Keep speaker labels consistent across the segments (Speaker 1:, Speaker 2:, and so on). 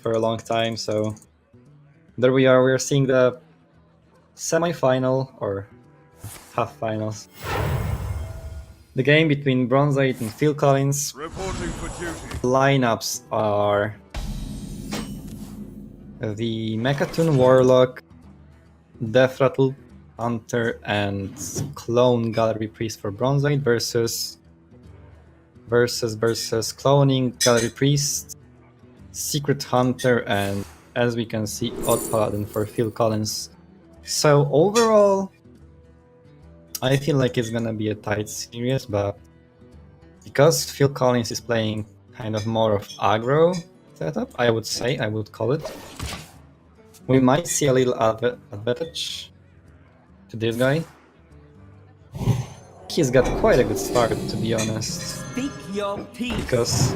Speaker 1: for a long time, so there we are. We're seeing the semi-final or half-finals. The game between Bronzoid and pHi11Colins.
Speaker 2: Reporting for duty.
Speaker 1: Lineups are the Mechatoon Warlock, Death Rattle Hunter, and Clone Gallery Priest for Bronzoid versus Cloning Gallery Priest, Secret Hunter, and as we can see, Odd Paladin for pHi11Colins. So overall, I feel like it's gonna be a tight series, but because pHi11Colins is playing kind of more of aggro setup, I would call it, we might see a little advantage to this guy. He's got quite a good start, to be honest.
Speaker 3: Speak your peace.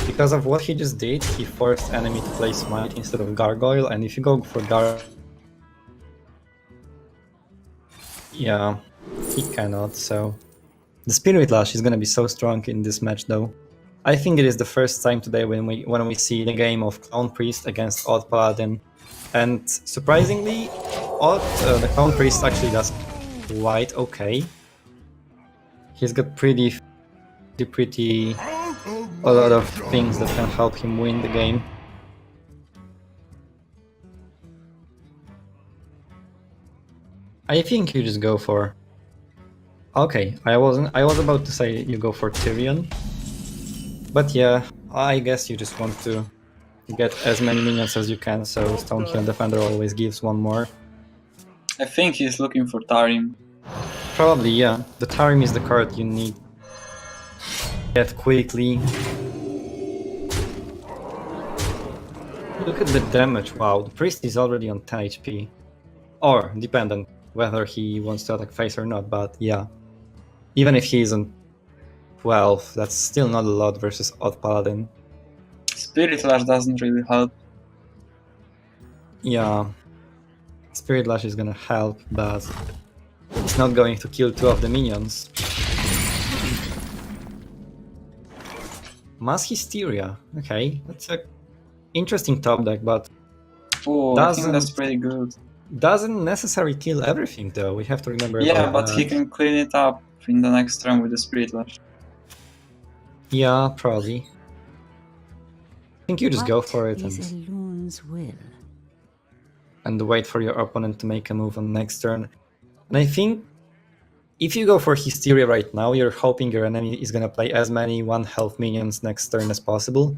Speaker 1: Because of what he just did, he forced enemy to play Smite instead of Gargoyle, and if you go for yeah, he cannot, so... The Spirit Lash is gonna be so strong in this match though. I think it is the first time today when we see the game of Clone Priest against Odd Paladin. And surprisingly, the Clone Priest actually does quite okay. He's got pretty a lot of things that can help him win the game. I think you just go for... Okay, I was about to say you go for Tyrion. But yeah, I guess you just want to get as many minions as you can, so Stonehill Defender always gives one more.
Speaker 4: I think he's looking for Tarim.
Speaker 1: Probably, yeah. The Tarim is the card you need to get quickly. Look at the damage, wow, the priest is already on 10 HP. Or, dependent whether he wants to attack face or not, but yeah. Even if he is on 12, that's still not a lot versus Odd Paladin.
Speaker 4: Spirit Lash doesn't really help.
Speaker 1: Yeah, Spirit Lash is gonna help, but it's not going to kill two of the minions. Mass Hysteria, okay, that's a interesting top deck, but
Speaker 4: Oh, I think that's pretty good.
Speaker 1: doesn't necessarily kill everything though, we have to remember
Speaker 4: Yeah,
Speaker 1: about
Speaker 4: but
Speaker 1: that.
Speaker 4: he can clean it up in the next turn with the Spirit Lash.
Speaker 1: Yeah, probably. I think you just go for it and wait for your opponent to make a move on next turn. And I think if you go for Hysteria right now, you're hoping your enemy is gonna play as many 1 health minions next turn as possible.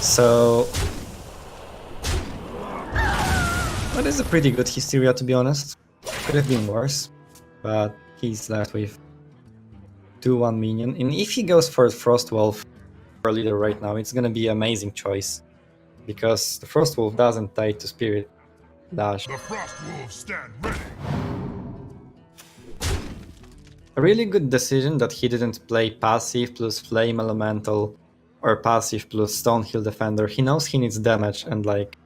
Speaker 1: So... that is a pretty good Hysteria, to be honest. Could have been worse, but he's left with 2-1 minion. And if he goes for Frostwolf for leader right now, it's gonna be an amazing choice. Because the Frostwolf doesn't tie to Spirit Lash.
Speaker 2: The Frostwolves stand ready.
Speaker 1: A really good decision that he didn't play passive plus Flame Elemental or passive plus Stonehill Defender. He knows he needs damage and like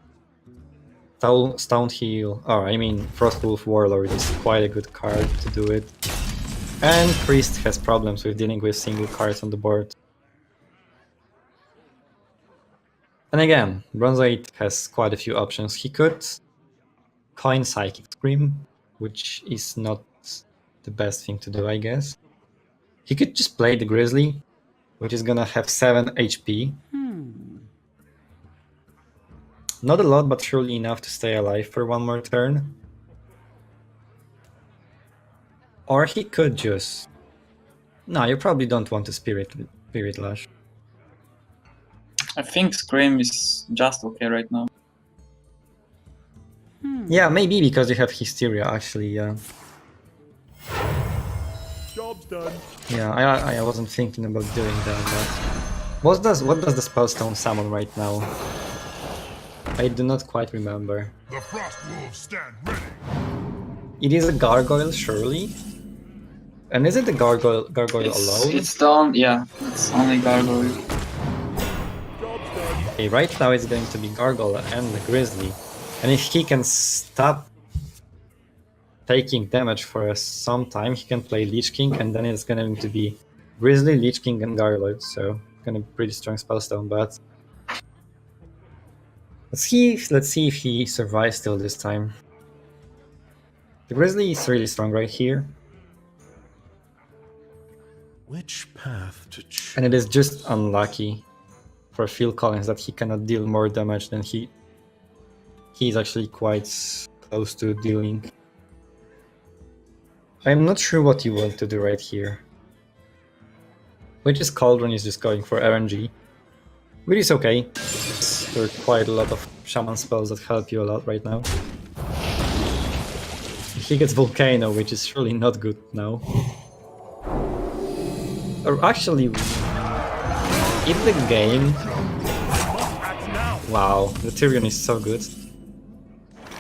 Speaker 1: Stonehill, or I mean Frostwolf Warlord is quite a good card to do it. And Priest has problems with dealing with single cards on the board. And again, Bronzoid has quite a few options. He could coin Psychic Scream, which is not the best thing to do, I guess. He could just play the Grizzly, which is gonna have 7 HP. Not a lot, but surely enough to stay alive for one more turn. Or he could just... No, you probably don't want to Spirit Lash.
Speaker 4: I think Scream is just okay right now.
Speaker 1: Yeah, maybe because you have Hysteria, actually, yeah.
Speaker 2: Job's done.
Speaker 1: Yeah, I wasn't thinking about doing that, but... What does the Spellstone summon right now? I do not quite remember.
Speaker 2: The Frostwolves stand ready.
Speaker 1: It is a Gargoyle, surely? And is it the Gargoyle alone?
Speaker 4: It's done, yeah, it's only Gargoyle.
Speaker 2: Job's done.
Speaker 1: Okay, right now it's going to be Gargoyle and the Grizzly. And if he can stop taking damage for some time, he can play Lich King, and then it's going to be Grizzly, Lich King, and Gargoyle, so... gonna be pretty strong spellstone, but let's see if he survives still this time. The Grizzly is really strong right here.
Speaker 2: Which path to choose?
Speaker 1: And it is just unlucky for pHi11Colins that he cannot deal more damage than he's actually quite close to dealing. I'm not sure what you want to do right here. Witch's Cauldron is just going for RNG, which is okay. There are quite a lot of shaman spells that help you a lot right now. He gets Volcano, which is surely not good now. Or actually, in the game... Wow, the Tyrion is so good.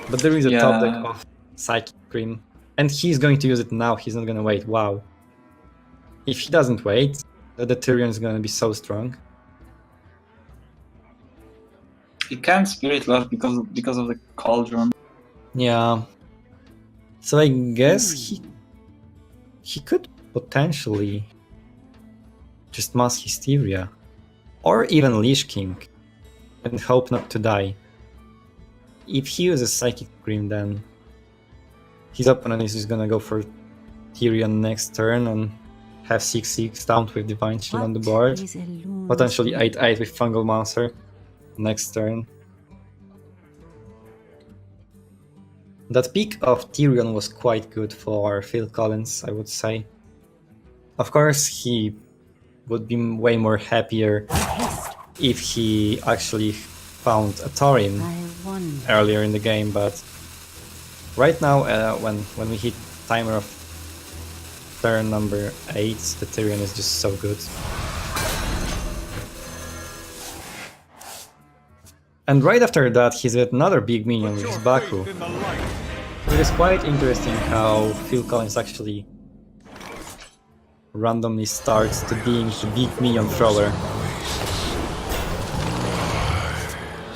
Speaker 1: But there is a top deck of Psychic Scream. And he's going to use it now, he's not gonna wait, wow. If he doesn't wait, the Tyrion is gonna be so strong.
Speaker 4: He can't Spirit Left because of the Cauldron.
Speaker 1: Yeah. So I guess he could potentially just Mass Hysteria. Or even Lich King. And hope not to die. If he uses Psychic Scream, then his opponent is just gonna go for Tyrion next turn and have 6/6 downed with Divine Shield on the board. Potentially 8/8 with Fungal Monster next turn. That pick of Tyrion was quite good for pHi11Colins, I would say. Of course, he would be way more happier if he actually found a Taurin earlier in the game, but right now, when we hit timer of turn number 8, the Tyrion is just so good. And right after that, he's got another big minion, which is Baku. It is quite interesting how pHi11Colins actually randomly starts to being the big minion thrower.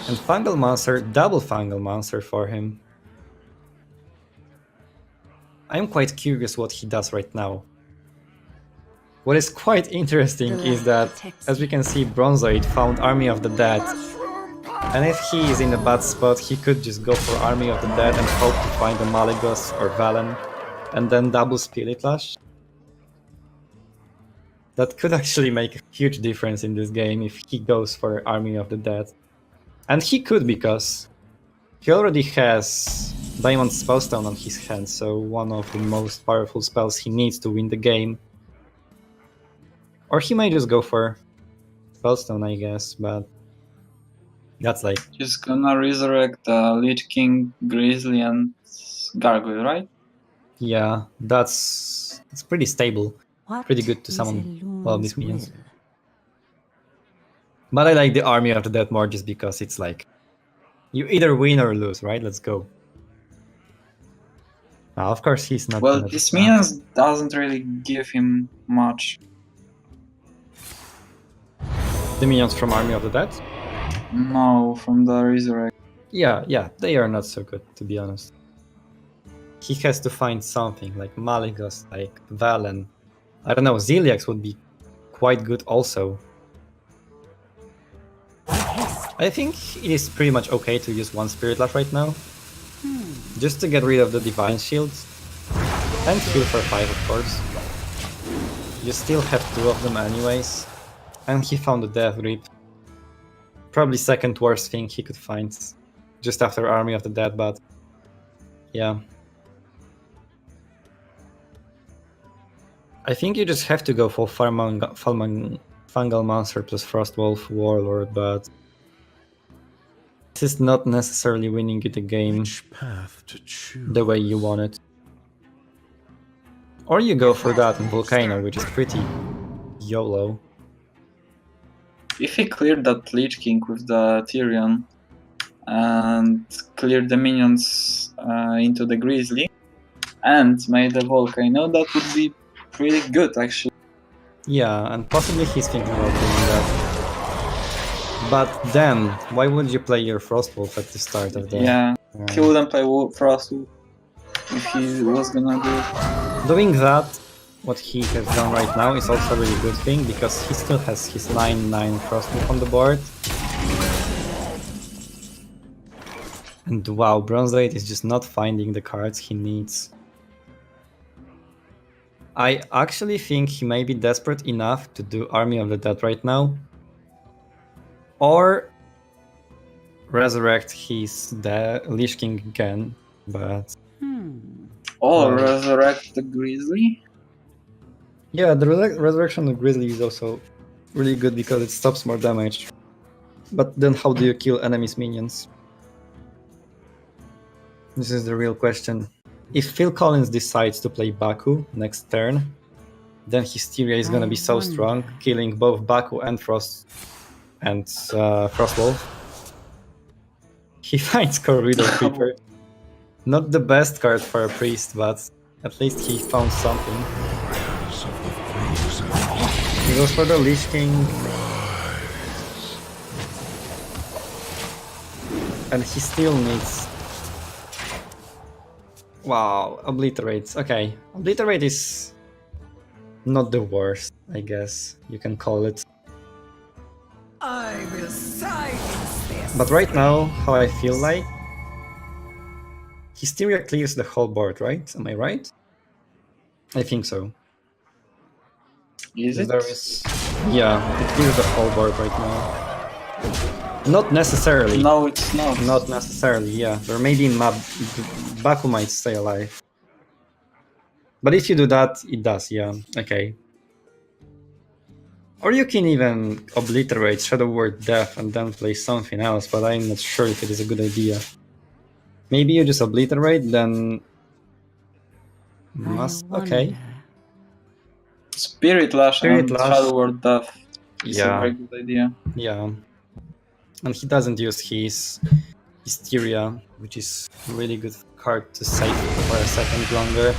Speaker 1: And Fungal Monster, double Fungal Monster for him. I'm quite curious what he does right now. What is quite interesting is that, as we can see, Bronzoid found Army of the Dead. And if he is in a bad spot, he could just go for Army of the Dead and hope to find a Malygos or Valen, and then double Spirit Lash. That could actually make a huge difference in this game if he goes for Army of the Dead. And he could, because he already has Diamond Spellstone on his hand, so one of the most powerful spells he needs to win the game. Or he may just go for Spellstone, I guess, but that's like...
Speaker 4: He's gonna resurrect Lich King, Grizzly, and Gargoyle, right?
Speaker 1: Yeah, it's pretty stable. Pretty good to summon all of these minions. But I like the Army of the Dead more just because it's like, you either win or lose, right? Let's go. Now, of course, he's not...
Speaker 4: Well, this minions doesn't really give him much.
Speaker 1: The minions from Army of the Dead?
Speaker 4: No, from the Resurrect.
Speaker 1: Yeah, they are not so good, to be honest. He has to find something, like Malygos, like Valen. I don't know, Ziliax would be quite good also. I think it is pretty much okay to use one Spirit Lash right now. Just to get rid of the Divine Shields. And heal for 5, of course. You still have 2 of them anyways. And he found the Death Grip. Probably second worst thing he could find. Just after Army of the Dead, but... yeah. I think you just have to go for Fungal Monster plus Frostwolf Warlord, but... this is not necessarily winning you the game the way you want it. Or you go for that in Volcano, which is pretty YOLO.
Speaker 4: If he cleared that Lich King with the Tyrion and cleared the minions into the Grizzly and made the Volcano, that would be pretty good actually.
Speaker 1: Yeah, and possibly he's thinking about doing that. But then, why would you play your Frostwolf at the start of the...
Speaker 4: Yeah, he wouldn't play Frostwolf if he was gonna do it.
Speaker 1: Doing that what he has done right now is also a really good thing, because he still has his 9/9 crossmove on the board. And wow, Bronzoid is just not finding the cards he needs. I actually think he may be desperate enough to do Army of the Dead right now. Or resurrect his Lich King again, but...
Speaker 4: Or resurrect the Grizzly.
Speaker 1: Yeah, the resurrection of Grizzly is also really good because it stops more damage. But then how do you kill enemies' minions? This is the real question. If pHi11Colins decides to play Baku next turn, then Hysteria is gonna be so strong, killing both Baku and Frostwolf. He finds Corridor Creeper. Not the best card for a priest, but at least he found something. He goes for the Lich King. And he still needs... Wow, Obliterate. Okay, Obliterate is not the worst, I guess you can call it.
Speaker 3: I will silence this.
Speaker 1: But right now, how I feel like... Hysteria clears the whole board, right? Am I right? I think so.
Speaker 4: Is it?
Speaker 1: There is... Yeah, it clears the whole board right now. Not necessarily.
Speaker 4: No, it's not.
Speaker 1: Not necessarily, yeah. There may be Baku might stay alive. But if you do that, it does, yeah. Okay. Or you can even obliterate Shadow Word Death and then play something else, but I'm not sure if it is a good idea. Maybe you just obliterate, then... Okay.
Speaker 4: Spirit Lash and
Speaker 1: Lash.
Speaker 4: Shadow Word Death is a
Speaker 1: Yeah.
Speaker 4: very good idea.
Speaker 1: Yeah. And he doesn't use his Hysteria, which is a really good card to save for a second longer.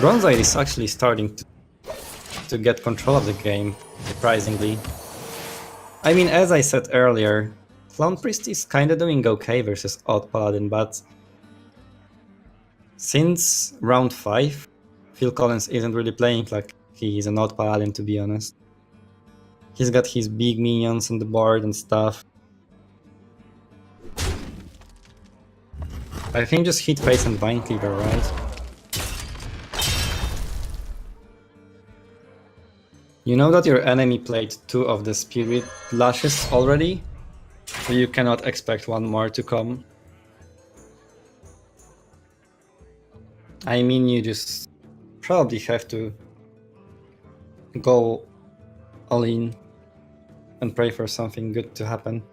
Speaker 1: Bronzoid is actually starting to get control of the game, surprisingly. I mean, as I said earlier, Clown Priest is kinda doing okay versus Odd Paladin, but since round 5, pHi11Colins isn't really playing like he is an Odd Paladin, to be honest. He's got his big minions on the board and stuff. I think just hit face and Vine Cleaver, right? You know that your enemy played 2 of the Spirit Lashes already, so you cannot expect one more to come. I mean, you just probably have to go all in and pray for something good to happen.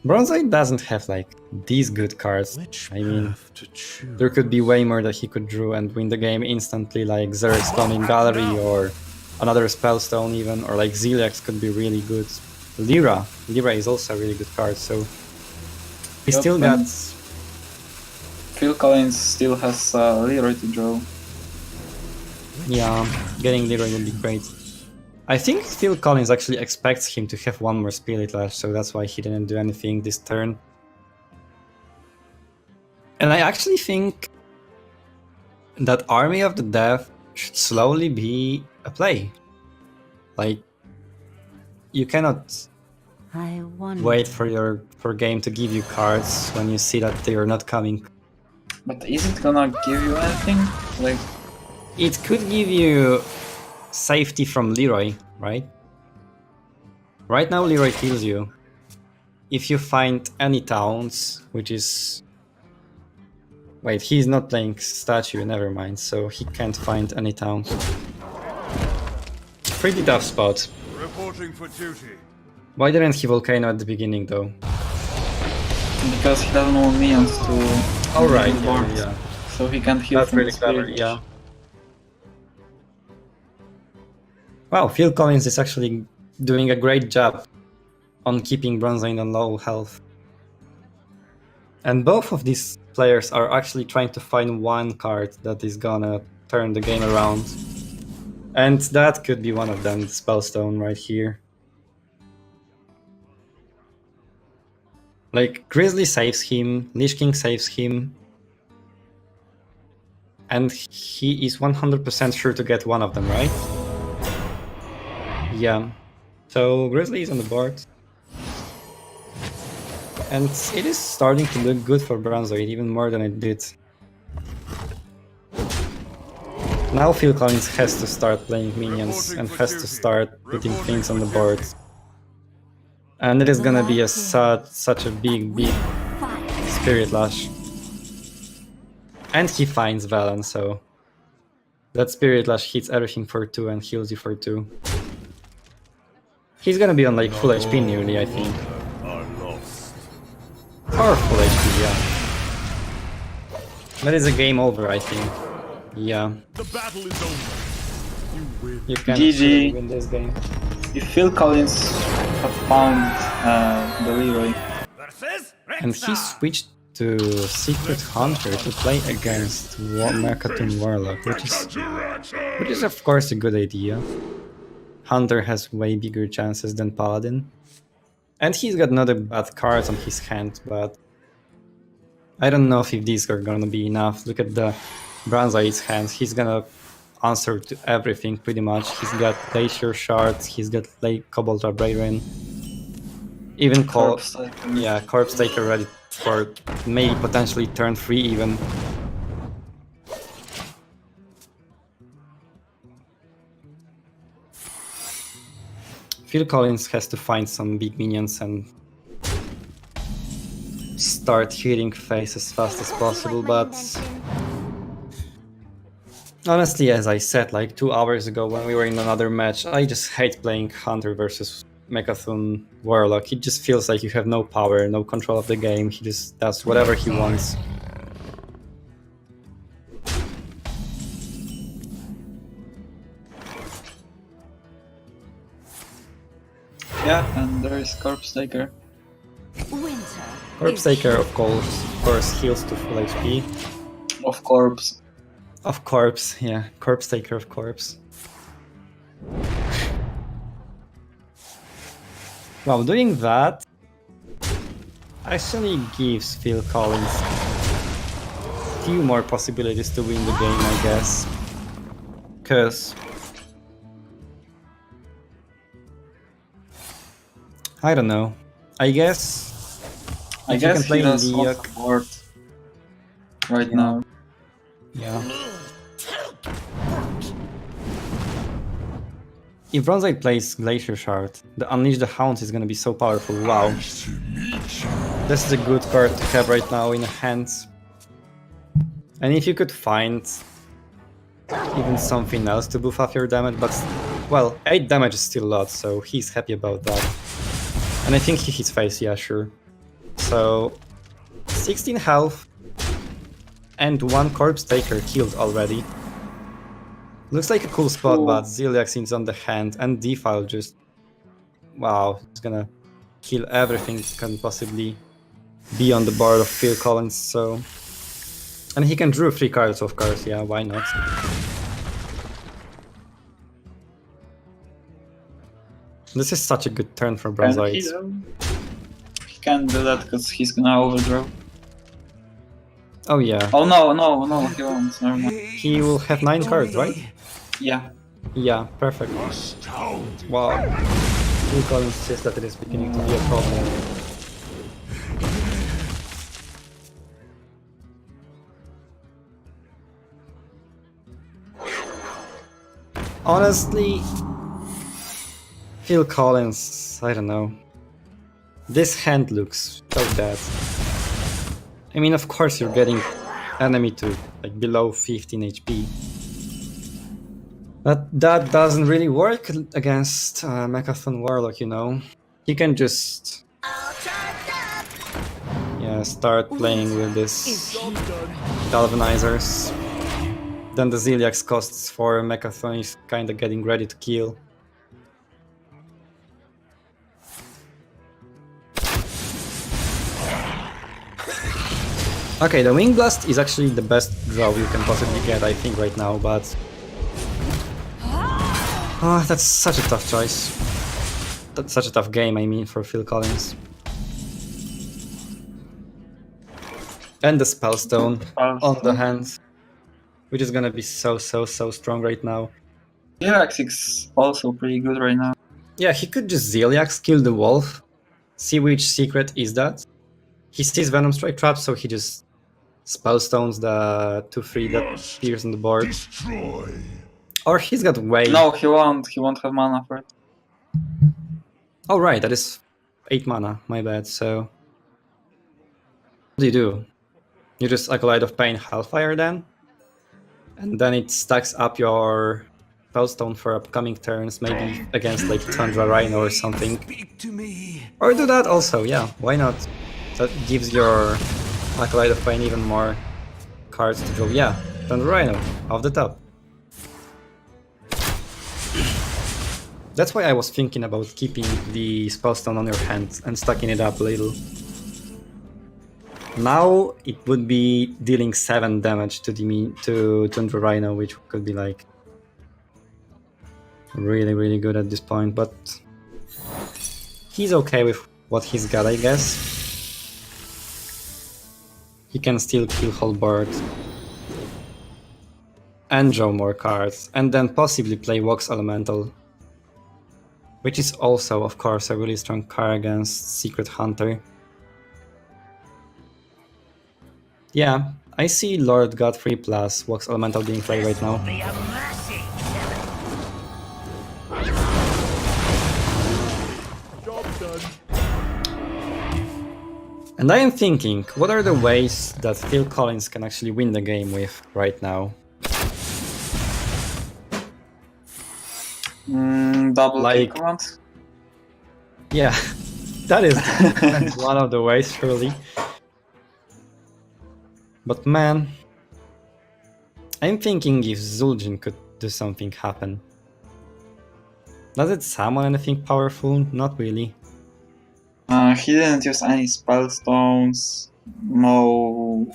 Speaker 1: Bronzoid doesn't have like these good cards.
Speaker 2: Which
Speaker 1: I mean,
Speaker 2: path to choose?
Speaker 1: there could be way more that he could draw and win the game instantly, like Xerx's Coming Gallery or another Spellstone even, or like Ziliax could be really good. Lyra is also a really good card, so he
Speaker 4: Yep,
Speaker 1: still
Speaker 4: and
Speaker 1: got...
Speaker 4: pHi11Colins still has Leroy to draw.
Speaker 1: Yeah, getting Leroy would be great. I think pHi11Colins actually expects him to have one more Spirit Lash, so that's why he didn't do anything this turn. And I actually think that Army of the Death should slowly be a play. Like, you cannot wait for game to give you cards when you see that they are not coming.
Speaker 4: But is it gonna give you anything? Like,
Speaker 1: It could give you safety from Leroy, right? Right now Leroy kills you. If you find any towns, which is... Wait, he's not playing statue, never mind, so he can't find any towns. Pretty tough spot.
Speaker 2: Reporting for duty.
Speaker 1: Why didn't he Volcano at the beginning though?
Speaker 4: because he doesn't want minions to
Speaker 1: Alright,
Speaker 4: the board,
Speaker 1: yeah.
Speaker 4: so he can't heal
Speaker 1: That's
Speaker 4: from
Speaker 1: really
Speaker 4: the
Speaker 1: clever,
Speaker 4: spirit.
Speaker 1: yeah. Wow, pHi11Colins is actually doing a great job on keeping Bronzoid on low health. And both of these players are actually trying to find one card that is gonna turn the game around. And that could be one of them, the Spellstone right here. Like, Grizzly saves him, Lich King saves him, and he is 100% sure to get one of them, right? Yeah. So Grizzly is on the board. And it is starting to look good for Bronzoid, even more than it did. Now pHi11Colins has to start playing minions and has to start putting things on the board. And it is gonna be such a big Spirit Lash. And he finds Valen, so that Spirit Lash hits everything for 2 and heals you for 2. He's gonna be on like full HP nearly, I think. Or full HP, yeah. That is a game over, I think. Yeah.
Speaker 2: The battle is over. You win.
Speaker 1: You can
Speaker 4: GG.
Speaker 1: win this game.
Speaker 4: If pHi11Colins have found the Leroy,
Speaker 2: Versus
Speaker 1: And he switched to Secret Hunter to play against Mechatoon Warlock, which is of course a good idea. Hunter has way bigger chances than Paladin. And he's got another bad cards on his hand, but I don't know if these are gonna be enough. Look at the Bronzoid's hands. He's gonna answer to everything pretty much. He's got Glacier Shards, he's got Cobalt Abrarian, even
Speaker 4: Corpse Taker.
Speaker 1: Yeah, Corpse Taker ready for maybe potentially turn 3 even. pHi11Colins has to find some big minions and start hitting face as fast as possible, but honestly, as I said like 2 hours ago when we were in another match, I just hate playing Hunter versus Mechatoon Warlock. It just feels like you have no power, no control of the game. He just does whatever he wants.
Speaker 4: Yeah, and there is Corpse Taker.
Speaker 1: Corpse Taker, of course, heals to full HP.
Speaker 4: Of Corpse.
Speaker 1: Of Corpse, yeah. Corpse Taker of Corpse. Well, doing that actually gives pHi11Colins few more possibilities to win the game, I guess. Cause I don't know. I guess
Speaker 4: I
Speaker 1: if you can
Speaker 4: guess
Speaker 1: play
Speaker 4: he does
Speaker 1: Leok,
Speaker 4: off the board right
Speaker 1: Yeah.
Speaker 4: now.
Speaker 1: yeah. If Bronzoid plays Glacier Shard, the Unleash the Hounds is gonna be so powerful. Wow. This is a good card to have right now in hands. And if you could find even something else to buff up your damage, but well, 8 damage is still a lot, so he's happy about that. And I think he hits face, yeah, sure. So 16 health and 1 Corpse Taker killed already. Looks like a cool spot,
Speaker 4: Cool.
Speaker 1: but Ziliax is on the hand and Defile just... Wow, he's gonna kill everything that can possibly be on the board of pHi11Colins, so... And he can draw 3 cards, of course, yeah, why not? This is such a good turn for
Speaker 4: And
Speaker 1: Bronzoid.
Speaker 4: he can't do that because he's gonna overdraw.
Speaker 1: Oh yeah,
Speaker 4: Oh no, no, no, he won't. Never mind.
Speaker 1: he will have 9 cards, right?
Speaker 4: Yeah.
Speaker 1: Yeah, perfect. Wow. pHi11Colins says that it is beginning to be a problem. Honestly, pHi11Colins, I don't know. This hand looks so bad. I mean, of course you're getting enemy to like below 15 HP. But that doesn't really work against Mechatoon Warlock, you know. He can just start playing with this Galvanizers. Then the Ziliax costs for Mechatoon is kinda getting ready to kill. Okay, the Wing Blast is actually the best draw you can possibly get, I think, right now, but... Oh, that's such a tough choice. That's such a tough game, I mean, for pHi11Colins. And the Spellstone on the
Speaker 4: Spellstone.
Speaker 1: hand, which is gonna be so strong right now.
Speaker 4: Irax is also pretty good right now.
Speaker 1: Yeah, he could just Ziliax, kill the wolf, see which secret is that. He sees Venom Strike Trap, so he just Spellstones the 2/3 that appears on the board.
Speaker 2: Destroy.
Speaker 1: Or he's got way...
Speaker 4: No, he won't. He won't have mana for it.
Speaker 1: Oh right, that is 8 mana, my bad, so... What do you do? You just Acolyte of Pain Hellfire then? And then it stacks up your Spellstone for upcoming turns, maybe against like Tundra Rhino or something.
Speaker 2: Speak to me.
Speaker 1: Or do that also, yeah, why not? That gives your Acolyte of Pain even more cards to draw. Yeah, Tundra Rhino, off the top. That's why I was thinking about keeping the Spellstone on your hand and stacking it up a little. Now it would be dealing 7 damage to Tundra Rhino, which could be like really good at this point, but he's okay with what he's got, I guess. He can still kill whole board and draw more cards, and then possibly play Vox Elemental, which is also, of course, a really strong card against Secret Hunter. Yeah, I see Lord Godfrey plus Vox Elemental being played right now.
Speaker 2: Job done.
Speaker 1: And I am thinking, what are the ways that Phil Collins can actually win the game with right now?
Speaker 4: Double
Speaker 1: Like-
Speaker 4: kill command.
Speaker 1: Yeah, that is one of the ways, surely. But man, I'm thinking if Zul'jin could do something happen. Does it summon anything powerful? Not really.
Speaker 4: He didn't use any spellstones, no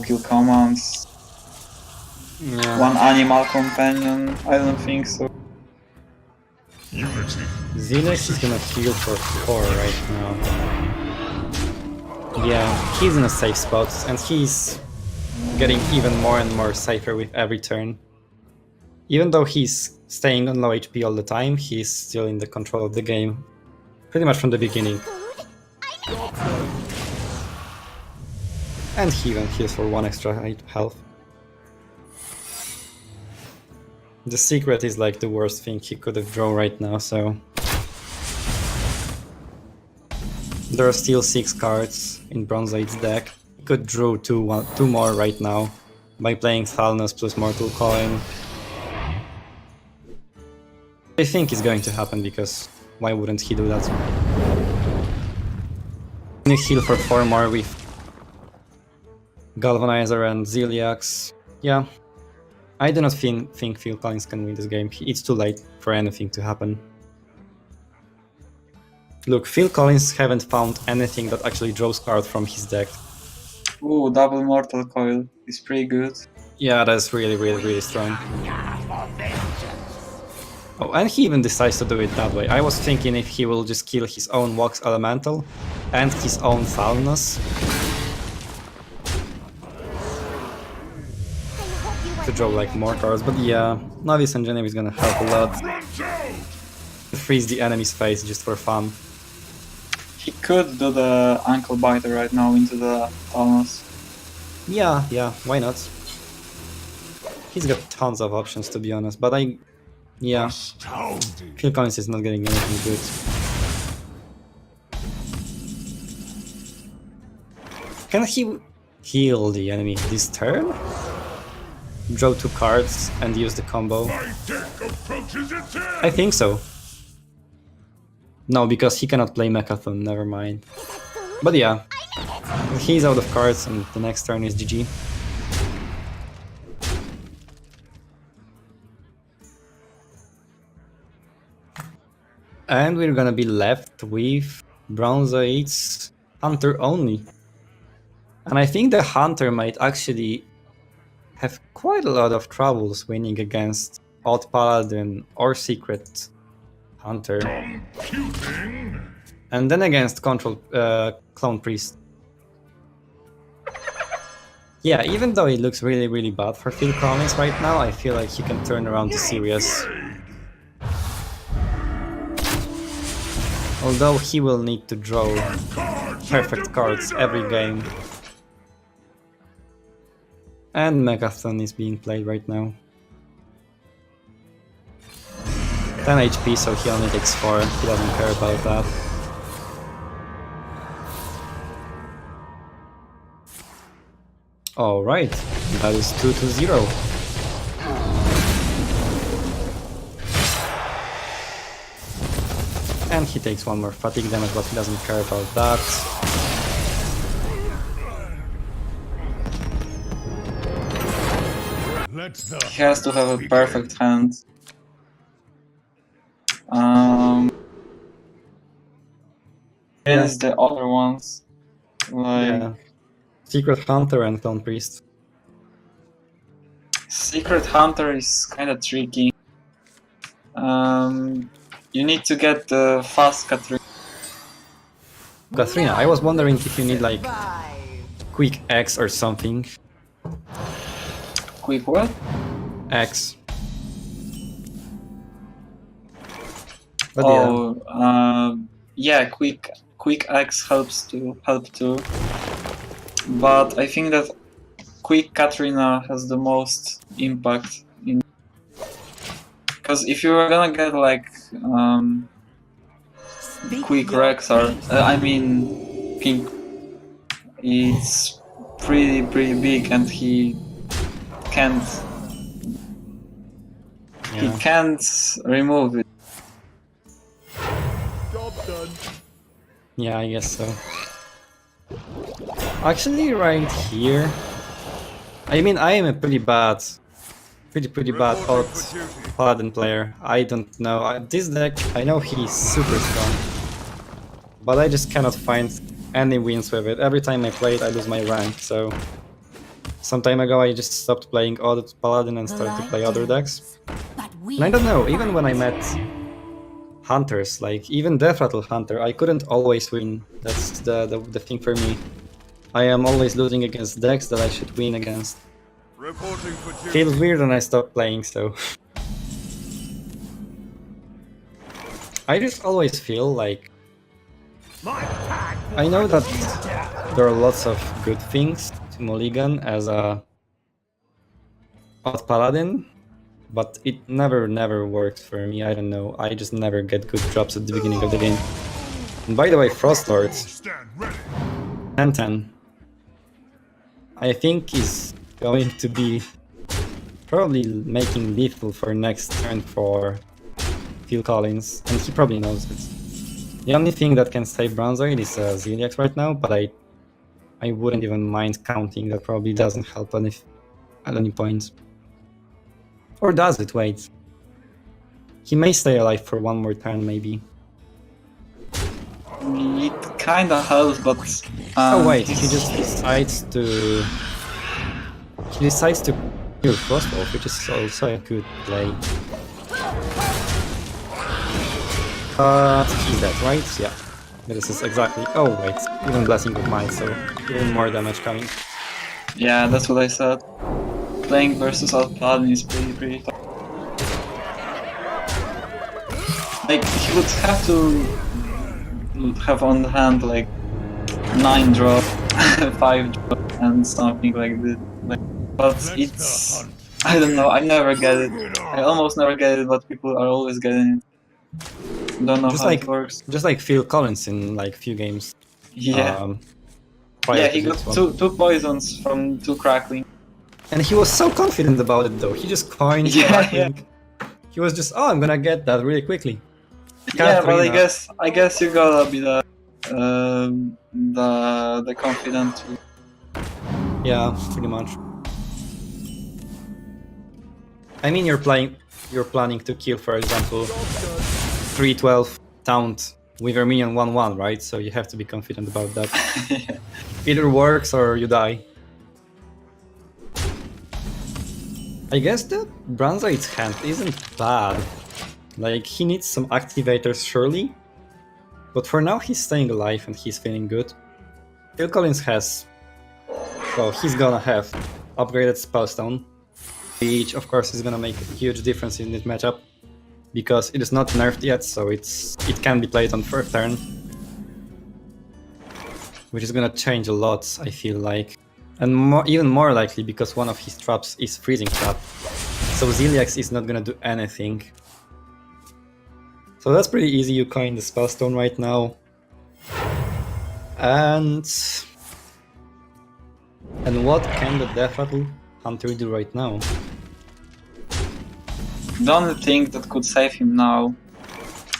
Speaker 4: kill commands,
Speaker 1: Yeah.
Speaker 4: one animal companion, I don't think so.
Speaker 2: Unity.
Speaker 1: Zilex is gonna heal for 4 right now. Yeah, he's in a safe spot, and he's getting even more and more safer with every turn. Even though he's staying on low HP all the time, he's still in the control of the game. Pretty much from the beginning. And he even heals for 1 extra health. The secret is like the worst thing he could have drawn right now, so... There are still 6 cards in Bronzoid's deck. He could draw 2 more right now by playing Thalnos plus Mortal Coil. I think it's going to happen because why wouldn't he do that? You heal for 4 more with Galvanizer and Ziliax. Yeah, I do not think Phil Collins can win this game. It's too late for anything to happen. Look, Phil Collins haven't found anything that actually draws cards from his deck.
Speaker 4: Ooh, double mortal coil is pretty good.
Speaker 1: Yeah, that's really strong. Oh, and he even decides to do it that way. I was thinking if he will just kill his own Vox Elemental and his own Thalnos to draw like more cards, but yeah, Novice Engineer is gonna help a lot. Freeze the enemy's face just for fun.
Speaker 4: He could do the ankle biter right now into the Thanos.
Speaker 1: Yeah, why not? He's got tons of options to be honest, but yeah,
Speaker 2: Astounding.
Speaker 1: Phil Collins is not getting anything good. Can he heal the enemy this turn? Draw 2 cards and use the combo?
Speaker 2: My deck approaches its end.
Speaker 1: I think so. No, because he cannot play Mechathon, never mind. But yeah, he's out of cards and the next turn is GG. And we're gonna be left with Bronzoid's Hunter only. And I think the Hunter might actually have quite a lot of troubles winning against Odd Paladin or Secret Hunter.
Speaker 2: Computing.
Speaker 1: And then against Control Clone Priest. Yeah, even though it looks really, really bad for Phil Collins right now, I feel like he can turn around the series. Although he will need to draw perfect cards every game. And Megathon is being played right now. 10 HP, so he only takes 4, he doesn't care about that. Alright, that is 2-0. And he takes 1 more fatigue damage, but he doesn't care about that.
Speaker 4: He has to have a perfect hand. Against the other ones. Like
Speaker 1: Yeah. Secret Hunter and Clone Priest.
Speaker 4: Secret Hunter is kinda tricky. You need to get the fast Katrina.
Speaker 1: Katrina, I was wondering if you need like
Speaker 3: Survive.
Speaker 1: quick X or something.
Speaker 4: Quick what?
Speaker 1: X. But yeah.
Speaker 4: Oh, yeah, quick X helps to help too. But I think that quick Katrina has the most impact in, because if you were gonna get like quick Rexar, I mean Pink, it's pretty big and he can't remove it.
Speaker 2: Job done.
Speaker 1: Yeah, I guess so. Actually, right here, I mean, I am a pretty bad odd Paladin player. I don't know. This deck, I know he's super strong, but I just cannot find any wins with it. Every time I play it, I lose my rank, so some time ago I just stopped playing Odd Paladin and started to play other decks. And I don't know, even when I met Hunters, like even Death Rattle Hunter, I couldn't always win. That's the thing for me. I am always losing against decks that I should win against.
Speaker 2: Reporting for duty.
Speaker 1: Feels weird when I stop playing, so... I just always feel like... I know that there are lots of good things to Mulligan as a Odd Paladin, but it never works for me. I don't know, I just never get good drops at the beginning of the game. And by the way, Frost Lord,
Speaker 2: Stand ready.
Speaker 1: 10-10, I think is going to be probably making lethal for next turn for Phil Collins, and he probably knows it. The only thing that can save Bronzoid is Ziliax right now, but I wouldn't even mind counting. That probably doesn't help at any point. Or does it? Wait. He may stay alive for one more turn, maybe.
Speaker 4: It kinda helps, but
Speaker 1: Oh wait, he just decides to... He decides to kill Frostwolf, which is also a good play. He's dead, right? Yeah. This is exactly... Oh wait, even Blessing of Might, so even more damage coming.
Speaker 4: yeah, that's what I said. Playing versus Alt Paladin is pretty tough. Like, he would have to have on hand like 9 drop, 5 drop, and something like this. But it's... I don't know, I never get it. I almost never get it, but people are always getting it. Don't know how it works.
Speaker 1: Just like Phil Collins in like few games.
Speaker 4: Yeah.
Speaker 1: Prior
Speaker 4: Yeah,
Speaker 1: to
Speaker 4: he got
Speaker 1: this one.
Speaker 4: two poisons from 2 crackling.
Speaker 1: And he was so confident about it though. He just coined crackling. He was just, oh, I'm gonna get that really quickly.
Speaker 4: Yeah, but
Speaker 1: Katrina.
Speaker 4: I guess you gotta be the confident.
Speaker 1: Yeah, pretty much. I mean, you're planning to kill, for example, 312 Taunt with your minion 1/1, right? So you have to be confident about that.
Speaker 4: Yeah.
Speaker 1: Either works or you die. I guess the Bronzoid's hand isn't bad. Like, he needs some activators surely, but for now he's staying alive and he's feeling good. Phil Collins has Well, he's gonna have upgraded Spellstone, which of course is gonna make a huge difference in this matchup, because it is not nerfed yet, so it can be played on first turn, which is gonna change a lot, I feel like. And even more likely because one of his traps is Freezing Trap, so Ziliax is not gonna do anything. So that's pretty easy, you coin the Spellstone right now. And what can the Death Rattle Hunter do right now?
Speaker 4: The only thing that could save him now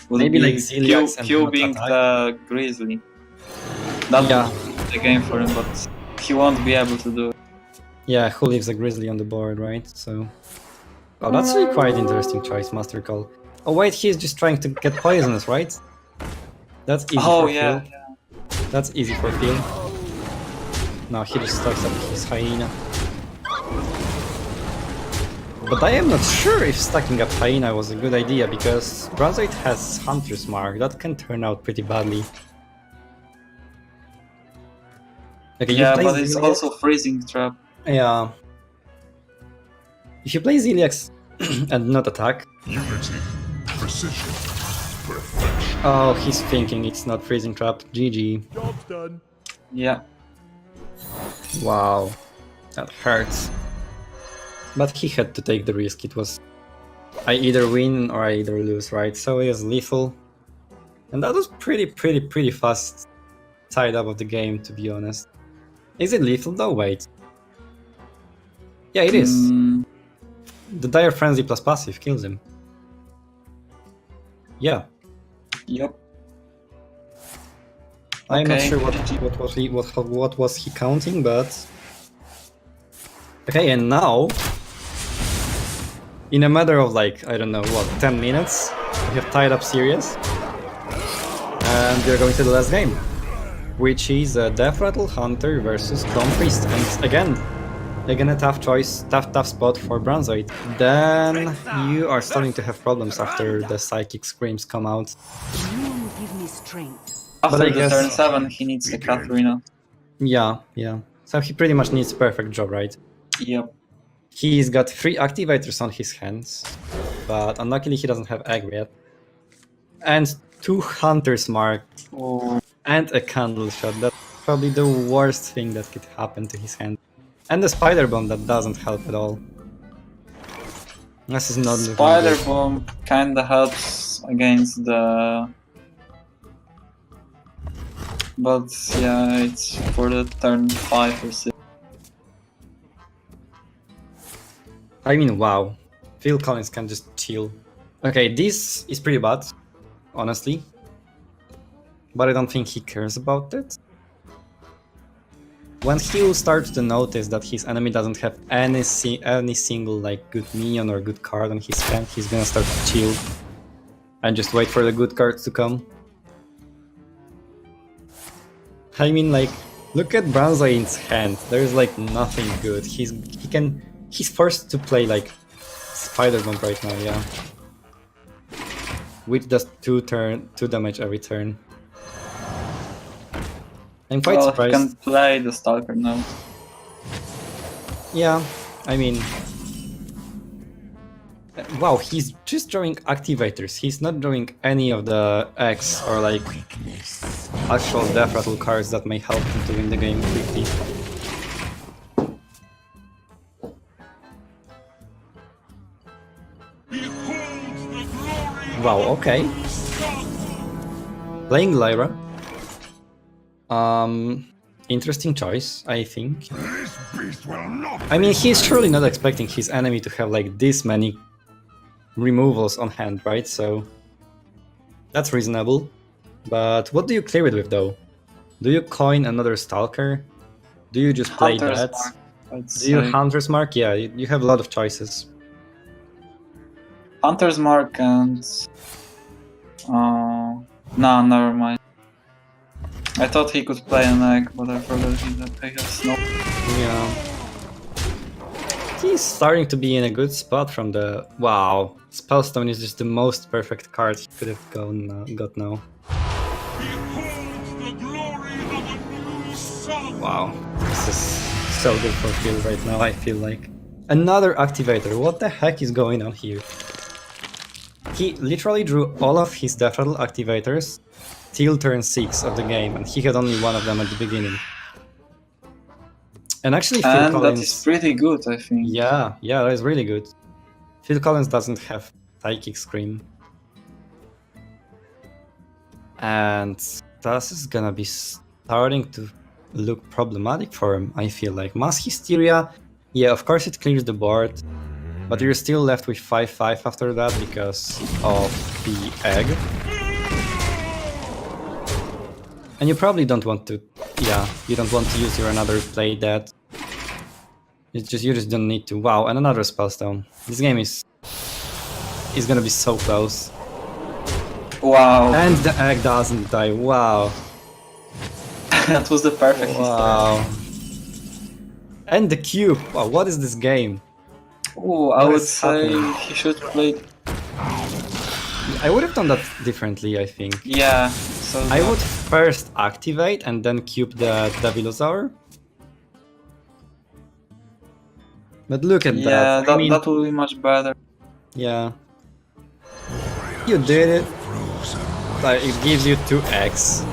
Speaker 4: would
Speaker 1: Maybe
Speaker 4: be
Speaker 1: like Ziliax and
Speaker 4: cubing
Speaker 1: attack.
Speaker 4: the Grizzly. That
Speaker 1: Yeah.
Speaker 4: would be the game for him, but he won't be able to do it.
Speaker 1: Yeah, who leaves a Grizzly on the board, right? So... Oh, that's really quite interesting choice, Master Call. Oh wait, he's just trying to get poisonous, right? That's easy
Speaker 4: Oh
Speaker 1: for
Speaker 4: yeah,
Speaker 1: Phil. That's easy for Phil. Now he just stocks up his Hyena. But I am not sure if stacking up Hyena was a good idea, because Bronzoid has Hunter's Mark. That can turn out pretty badly. Okay,
Speaker 4: yeah,
Speaker 1: you play
Speaker 4: but it's
Speaker 1: Ziliax.
Speaker 4: also Freezing Trap.
Speaker 1: Yeah. If you play Ziliax and not attack...
Speaker 2: Unity, precision, perfection.
Speaker 1: Oh, he's thinking it's not Freezing Trap. GG.
Speaker 2: Job's done.
Speaker 4: Yeah.
Speaker 1: Wow. That hurts. But he had to take the risk. It was... I either win or I either lose, right? So he was lethal. And that was pretty fast tied up of the game, to be honest. Is it lethal though? Wait. Yeah, it is.
Speaker 4: Mm,
Speaker 1: The Dire Frenzy plus passive kills him. Yeah.
Speaker 4: yep.
Speaker 1: I'm not
Speaker 4: Okay,
Speaker 1: sure
Speaker 4: GG.
Speaker 1: what was he counting, but... Okay, and now... In a matter of like, I don't know, what, 10 minutes? We have tied up series. And we're going to the last game. Which is a Death Rattle Hunter versus Dawn Priest. And again a tough choice, tough spot for Bronzoid. Then you are starting to have problems after the Psychic Screams come out.
Speaker 5: You give me strength.
Speaker 1: But
Speaker 4: After
Speaker 1: I
Speaker 4: the
Speaker 1: guess-
Speaker 4: turn 7, he needs the Katharina.
Speaker 1: Yeah. So he pretty much needs a perfect job, right?
Speaker 4: Yep.
Speaker 1: He's got 3 activators on his hands, but unluckily he doesn't have Egg yet. And 2 Hunter's Mark
Speaker 4: Oh,
Speaker 1: and a Candle Shot. That's probably the worst thing that could happen to his hand. And the Spider Bomb that doesn't help at all. This is not looking
Speaker 4: Spider
Speaker 1: good.
Speaker 4: Bomb kinda helps against the... But yeah, it's for the turn 5 or 6.
Speaker 1: I mean, wow. pHi11Colins can just chill. Okay, this is pretty bad, honestly. But I don't think he cares about it. When he will start to notice that his enemy doesn't have any single like good minion or good card on his hand, he's gonna start to chill and just wait for the good cards to come. I mean, like, look at Bronzoid's hand. There's like nothing good. He's forced to play like Spider Bomb right now, yeah. Which does 2 damage every turn. I'm quite
Speaker 4: Well, he
Speaker 1: surprised.
Speaker 4: can play the Stalker now.
Speaker 1: Yeah, I mean... Wow, he's just drawing activators. He's not drawing any of the X or like actual Death Rattle cards that may help him to win the game quickly. Wow, okay. Playing Lyra. Interesting choice, I think.
Speaker 2: This beast will not.
Speaker 1: I mean, he's surely not expecting his enemy to have like this many removals on hand, right? So that's reasonable. But what do you clear it with though? Do you coin another Stalker? Do you just play
Speaker 4: Hunter's
Speaker 1: that?
Speaker 4: Mark, I'd
Speaker 1: Do you
Speaker 4: say.
Speaker 1: Hunter's Mark? Yeah, you have a lot of choices.
Speaker 4: Hunter's Mark and... no, never mind. I thought he could play an egg, but I forgot he has no...
Speaker 1: Yeah. He's starting to be in a good spot from the... Wow. Spellstone is just the most perfect card he could have got now.
Speaker 2: Behold the glory of a new sun.
Speaker 1: Wow. This is so good for Phil right now, I feel like. Another activator, what the heck is going on here? He literally drew all of his Death Rattle activators till turn 6 of the game, and he had only one of them at the beginning. And actually Phil
Speaker 4: And
Speaker 1: Collins...
Speaker 4: that is pretty good, I think.
Speaker 1: Yeah, that is really good. Phil Collins doesn't have Psychic Scream. And this is gonna be starting to look problematic for him, I feel like. Mass Hysteria, yeah, of course it clears the board, but you're still left with 5-5 after that because of the egg. And you probably don't want to, yeah, you don't want to use your another play dead. You just don't need to. Wow, and another Spellstone. This game is gonna be so close.
Speaker 4: Wow.
Speaker 1: And the egg doesn't die, wow.
Speaker 4: That was the perfect
Speaker 1: Wow. And the cube, wow, what is this game?
Speaker 4: Oh, I
Speaker 1: What
Speaker 4: would
Speaker 1: is
Speaker 4: say
Speaker 1: happening?
Speaker 4: he should play.
Speaker 1: I would have done that differently, I think.
Speaker 4: Yeah. So
Speaker 1: I would first activate and then cube the Devilosaur. But look at
Speaker 4: Yeah,
Speaker 1: that. I mean,
Speaker 4: that will be much better.
Speaker 1: yeah. You did it. Like, it gives you 2 eggs.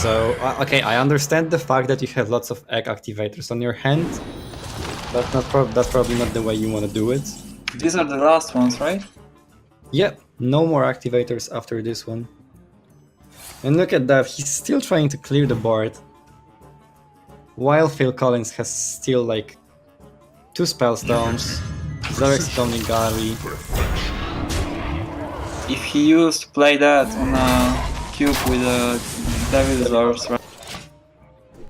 Speaker 1: So, okay, I understand the fact that you have lots of egg activators on your hand. That's probably not the way you want to do it.
Speaker 4: These are the last ones, right?
Speaker 1: Yep, no more activators after this one. And look at that, he's still trying to clear the board. While Phil Collins has still like 2 Spellstones, Zorex Cloning Gallery.
Speaker 4: If he used to play that on a cube with a Devilosaurus, right?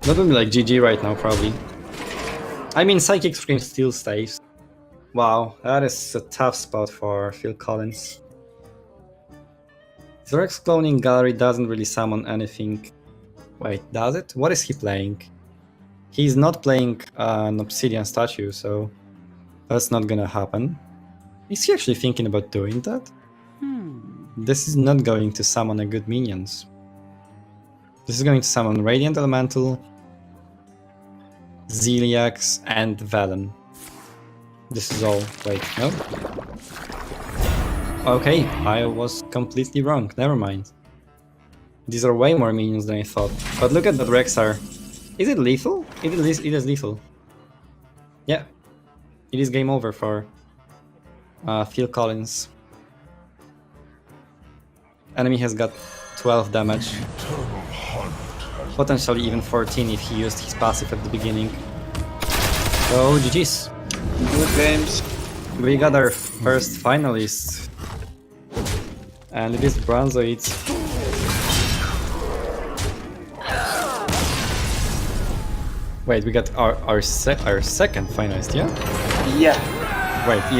Speaker 1: That would be like GG right now, probably. I mean, Psychic Scream still stays. Wow, that is a tough spot for Phil Collins. Zorex Cloning Gallery doesn't really summon anything. Wait, does it? What is he playing? He's not playing an Obsidian statue, so that's not gonna happen. Is he actually thinking about doing that? This is not going to summon a good minions. This is going to summon Radiant Elemental, Ziliax, and Velen. This is all. Wait, no? Okay, I was completely wrong. Never mind. These are way more minions than I thought. But look at that Rexar. Is it lethal? It is lethal. Yeah. It is game over for Phil Collins. Enemy has got 12 damage. Potentially even 14 if he used his passive at the beginning. So GG's.
Speaker 4: Good games.
Speaker 1: We got our first finalist. And it is Bronzoid. Wait, we got our second finalist, yeah?
Speaker 4: Yeah.
Speaker 1: Wait, yeah.